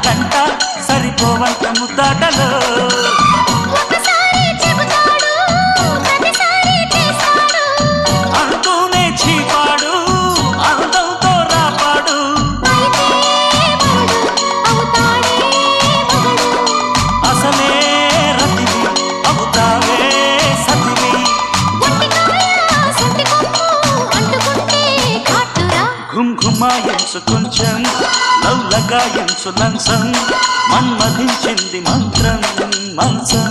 గంట సరిపోవంత ముద్దాటలో అంటూనే చీపాడు అందంతో రాపాడు అసలే రతివి అవుతావే సతివి ఘుమ్ ఘుమాయించు కొంచెం లవ్లగాయించు లంచం మన్మధించింది మంత్రం మంచం